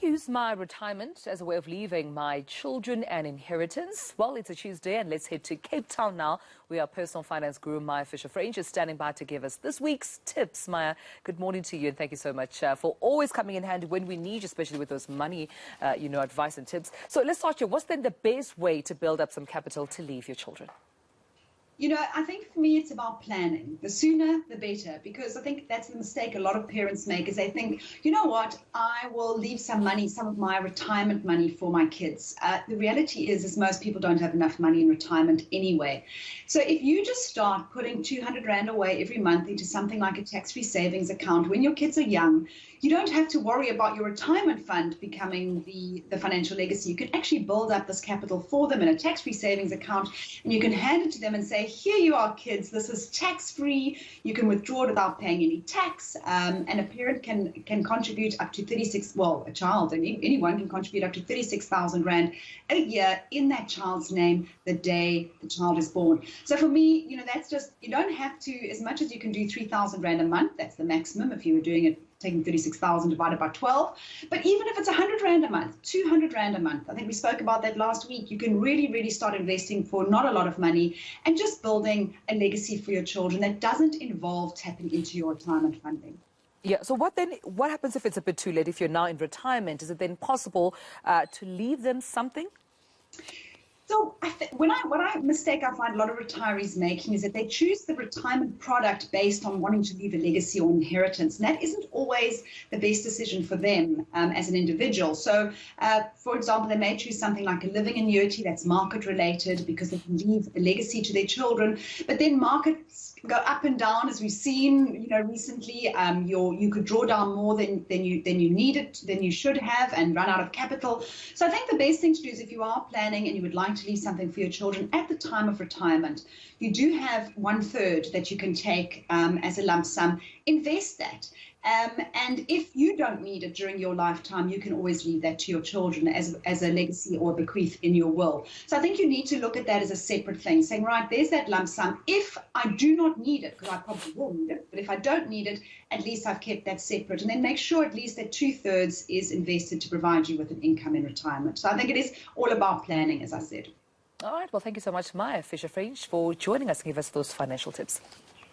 use my retirement as a way of leaving my children an inheritance? Well, it's a Tuesday and let's head to Cape Town now, where our personal finance guru, Maya Fisher-French, is standing by to give us this week's tips. Maya, good morning to you and thank you so much for always coming in handy when we need you, especially with those money, advice and tips. So let's start here. What's then the best way to build up some capital to leave your children? I think for me, it's about planning. The sooner, the better, because I think that's the mistake a lot of parents make is they think, you know what, I will leave some money, some of my retirement money for my kids. The reality is most people don't have enough money in retirement anyway. So if you just start putting 200 Rand away every month into something like a tax-free savings account when your kids are young, you don't have to worry about your retirement fund becoming the financial legacy. You can actually build up this capital for them in a tax-free savings account, and you can hand it to them and say, here you are, kids, this is tax-free. You can withdraw it without paying any tax, and a parent can contribute up to 36, well, a child, and anyone can contribute up to 36,000 Rand a year in that child's name the day the child is born. So for me, that's just, you don't have to, as much as you can do 3,000 Rand a month, that's the maximum if you were doing it, taking 36,000 divided by 12. But even if it's 100 Rand a month, 200 Rand a month, I think we spoke about that last week, you can really start investing for not a lot of money and just building a legacy for your children that doesn't involve tapping into your retirement funding. Yeah, so what happens if it's a bit too late, if you're now in retirement? Is it then possible to leave them something? So what I mistake I find a lot of retirees making is that they choose the retirement product based on wanting to leave a legacy or inheritance. And that isn't always the best decision for them as an individual. So, for example, they may choose something like a living annuity that's market related because they can leave a legacy to their children. But then markets go up and down, as we've seen, recently. You could draw down more than you should have, and run out of capital. So I think the best thing to do is, if you are planning and you would like to leave something for your children at the time of retirement, you do have 1/3 that you can take as a lump sum. Invest that. And if you don't need it during your lifetime, you can always leave that to your children as a legacy or a bequeath in your will. So I think you need to look at that as a separate thing, saying, right, there's that lump sum. If I do not need it, because I probably will need it, but if I don't need it, at least I've kept that separate. And then make sure at least that 2/3 is invested to provide you with an income in retirement. So I think it is all about planning, as I said. All right. Well, thank you so much, Maya Fisher-French, for joining us and give us those financial tips.